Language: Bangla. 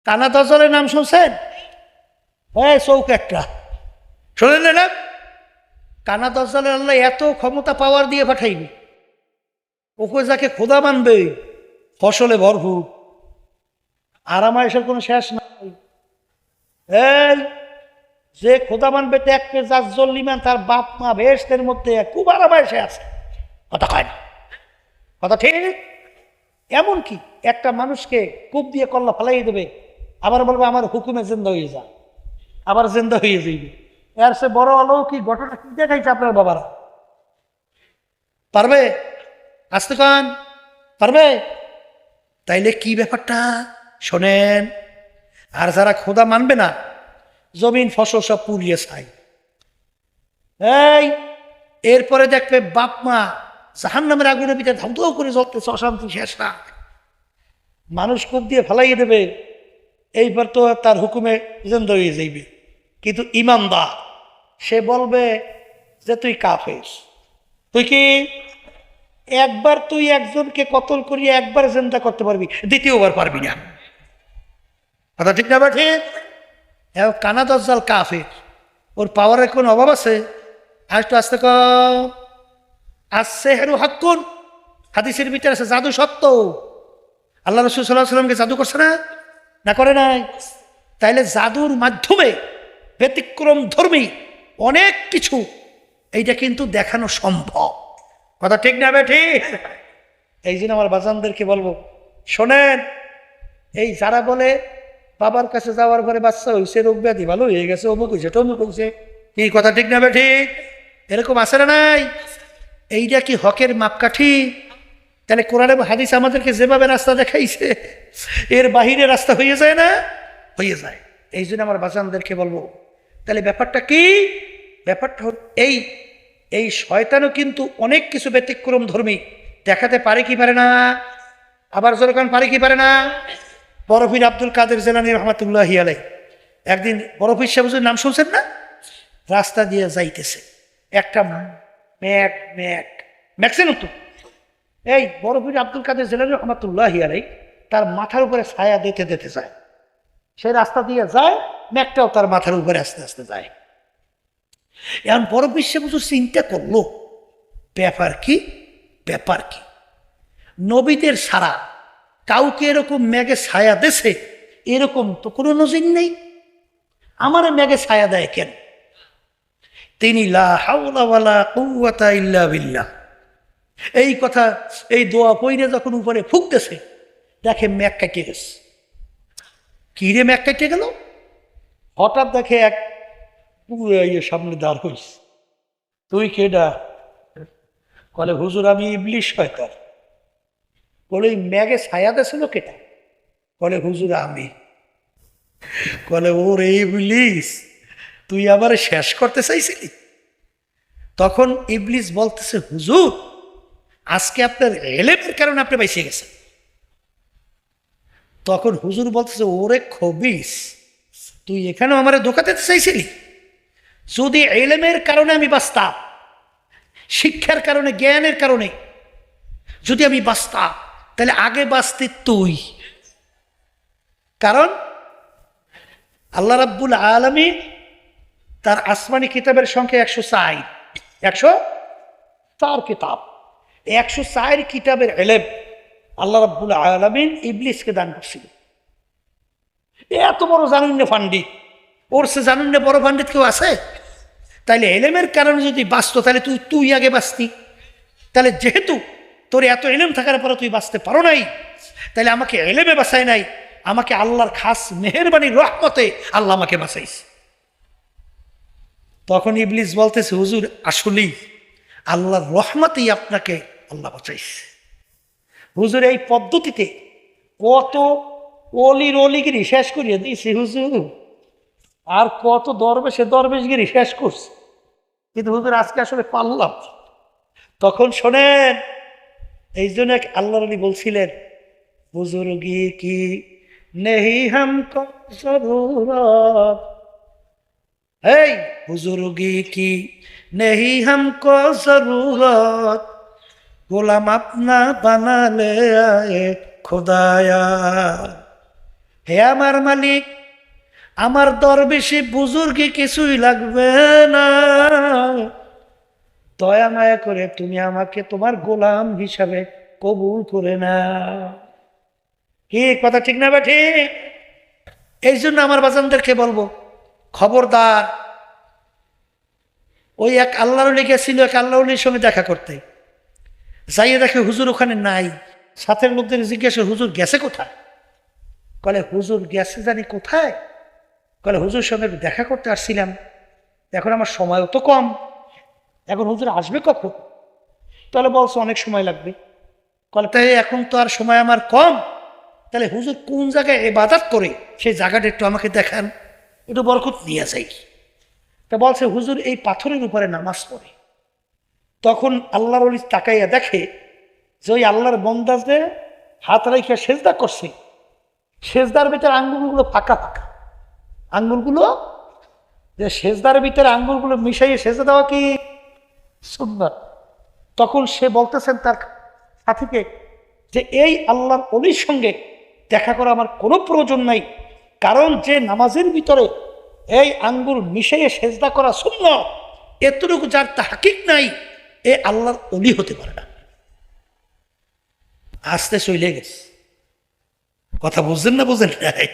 কানা দজ্জালের নাম শুনছেন? হ্যাঁ, চৌক একটা শোনেন না? কানা দজ্জালের আল্লাহ এত ক্ষমতা পাওয়ার দিয়ে পাঠাইনি, ওকে যাকে খোদা মানবে ফসলে ভরপুর, আরামায়েশের কোনো শেষ নাই। এই যে খোদা মানবে দেখবে জাজ্জল্লিমান, তার বাপ মা বেহেশতের মধ্যে খুব আরামায়েশে আছে। কথা কয় না? কথা ঠিক? এমনকি একটা মানুষকে কূপ দিয়ে কল্লা ফেলাই দেবে, আবার বলবে আমার হুকুমে জিন্দা হয়ে যা, আবার জিন্দা হয়ে যাইবে। এর সে বড় অলৌকিক ঘটনা কি দেখাইছে আপনার বাবারা? পারবে? আসতে কান পারবে? তাইলে কি ব্যাপারটা শোনেন। আর যারা খোদা মানবে না, জমিন ফসল সব পুড়িয়ে ছাই। এই এরপরে দেখবে বাপ মা জাহান্নামের আগুনের ভিতরে ধাউ ধাউ করে জ্বলতেছে, অশান্তি শেষ না। মানুষ কূপ দিয়ে ফেলাইয়ে দেবে, এইবার তো তার হুকুমে জিন্দা হয়ে যাইবে। কিন্তু ইমানদার সে বলবে যে তুই কাফের, তুই কি একবার তুই একজনকে কতল করিয়ে একবার জিন্দা করতে পারবি, দ্বিতীয়বার পারবি না। কথা ঠিক না? ঠিক। কানা দজ্জাল কাফের, ওর পাওয়ারের কোন অভাব আছে? আর একটু আসতে আসছে হেরু হাক্কুন, হাদিসের ভিতরে আছে জাদু সত্য। আল্লাহ রাসূল সাল্লাল্লাহু আলাইহি ওয়াসাল্লামকে জাদু করছে না? না করে নাই? তাইলে জাদুর মাধ্যমে ব্যতিক্রম ধর্মী অনেক কিছু এইটা কিন্তু দেখানো সম্ভব। কথা ঠিক না? ঠিক। এই জন্য আমার বাজানদেরকে বলবো, শোনেন, এই যারা বলে বাবার কাছে যাওয়ার পরে বাচ্চা হয়েছে, রোগ ব্যাধি ভালো হয়ে গেছে, অমুক হয়েছে তমুক হয়েছে, কি কথা ঠিক না? ঠিক। এরকম আছে না নাই? এইটা কি হকের মাপকাঠি? তাহলে কোরআন এবং হাদিস আমাদেরকে যেভাবে রাস্তা দেখাইছে, এর বাহিরে রাস্তা হয়ে যায় না? হয়ে যায়। এই জন্য আমার বাজানদেরকে বলবো, তাহলে ব্যাপারটা কি? ব্যাপারটা হল এই এই শয়তানও কিন্তু অনেক কিছু ব্যতিক্রম ধর্মী দেখাতে পারে কি পারে না? আবার যখন পারে কি পারে না? বড় পীর আব্দুল কাদের জিলানী রহমাতুল্লাহি আলাইহি একদিন, বড় পীর সাহেব হুজুরের নাম শুনছেন না? রাস্তা দিয়ে যাইতেছে একটা ম্যাক্সিন তো, এই বড় পীর আব্দুল কাদের জিলানী রহমাতুল্লাহি আলাইহি তার মাথার উপরে ছায়া দিতে দিতে যায়, সে রাস্তা দিয়ে যায়, ম্যাকটাও তার মাথার উপরে আস্তে আস্তে যায়। এখন বড় পীর সাহেব হুজুর চিন্তা করলো, ব্যাপার কি? নবীদের ছাড়া কাউকে এরকম মেঘে ছায়া দেছে এরকম তো কোনো নজির নেই, আমার মেঘে ছায়া দেয় কেন? তিনি লা হাওলা ওয়ালা কুওয়াতা ইল্লা বিল্লাহ এই কথা, এই দোয়া পইরে যখন উপরে ফুঁকতেছে, দেখে মেঘ কেটে গেছে। কি রে মেঘ কেটে গেল? হঠাৎ দেখে এক সামনে দাঁড় হইস। তুই কেডা? বলে হুজুর আমি ইবলিশ শয়তান। বলে মেঘে ছায়া দিয়েছিল কেটা? বলে হুজুর আমি। বলে ওরে ইবলিস, তুই আবার শেষ করতে চাইছিলি? তখন ইবলিস বলতেছে হুজুর আজকে আপনার এলেমের কারণে আপনি বাইসে গেছেন। তখন হুজুর বলতেছে ওরে খবিস, তুই এখানেও আমার ধোকা দিতে চাইছিলি? যদি এলেমের কারণে আমি বাঁচতাম, শিক্ষার কারণে, জ্ঞানের কারণে যদি আমি বাঁচতাম, তাহলে আগে বাঁচতি তুই। কারণ আল্লাহ রাব্বুল আলামিন তার আসমানি কিতাবের সংখ্যা 104, 104 কিতাব, 104 কিতাবের ইলম আল্লাহ রাব্বুল আলামিন ইবলিসকে দান করছিল। এত বড় জানুন্নে পাণ্ডিত, ওর সে জানুন্নে বড় পাণ্ডিত কেউ আছে? তাইলে এলেমের কারণে যদি বাঁচতো, তাহলে তুই আগে বাঁচতি। তাহলে যেহেতু তোর এত এলেম থাকার পরে তুই বাঁচতে পারো নাই, তাহলে আমাকে এলেমে বাঁচায় নাই, আমাকে আল্লাহর খাস মেহেরবানি রহমতে আল্লাহ আমাকে বাঁচাইছে। তখন ইবলিস বলতেছে হুজুর আসলেই আল্লাহর রহমতেই আপনাকে আল্লাহ বাঁচাইছে। হুজুর এই পদ্ধতিতে কত অলিগিরি শেষ করিয়ে দিয়েছি হুজুর, আর কত দরবেশগিরি শেষ করছে, কিন্তু হুজুর আজকে আসলে পারলাম। তখন শোনেন, এই জন্য আল্লাহর নবী বলছিলেন বুজুর্গি কি নেহি হামকো জরুরত, এই বুজুর্গি কি নেহি হামকো জরুরত, গোলাম আপনা বানালে আয়ে খুদায়া। হে আমার মালিক, আমার দরবেশে বুজুর্গে কিছুই লাগবে না, দয়া মায়া করে তুমি আমাকে তোমার গোলাম হিসাবে কবুল করে না। কি কথা ঠিক না বেঠি? এই জন্য আমার বাজানদেরকে বলবো, খবরদার। ওই এক আল্লাহর ওলি গেছিল, এক আল্লাহর ওলির সঙ্গে দেখা করতে, যাইয়ে দেখে হুজুর ওখানে নাই। সাথের লোকদের জিজ্ঞাসা, হুজুর গেছে কোথায়? কলে হুজুর গেছে জানি কোথায়। কলে হুজুর সঙ্গে দেখা করতে আসছিলাম, এখন আমার সময়ও তো কম, এখন হুজুর আসবে কখন? তাহলে বলছো অনেক সময় লাগবে। কলে তাই এখন তো আর সময় আমার কম, তাহলে হুজুর কোন জায়গায় ইবাদত করে সেই জায়গাটা একটু আমাকে দেখান, একটু বরকত নিয়ে যাই। তা বলছে হুজুর এই পাথরের উপরে নামাজ পড়ে। তখন আল্লাহর ওলি তাকাইয়া দেখে যে ওই আল্লাহর বন্দাজে হাত রাইখা সেজদা করছে, সেজদার ভিতরে আঙ্গুলগুলো ফাঁকা ফাঁকা। আঙ্গুলগুলো যে সেজদার ভিতরে আঙ্গুলগুলো মিশাইয়ে সেজদা দেওয়া কি সুন্নাত? তখন সে বলতেছেন তার সাথীকে যে এই আল্লাহর ওলির সঙ্গে দেখা করা আমার কোনো প্রয়োজন নাই, কারণ যে নামাজের ভিতরে এই আঙ্গুল মিশাইয়ে সেজদা করা সুন্নাত, এতটুকু যার তাহকিক নাই এ আল্লাহর ওলি হতে পারে না। আসতে চলে গেছে। কথা বুঝছেন না বুঝেন নাই?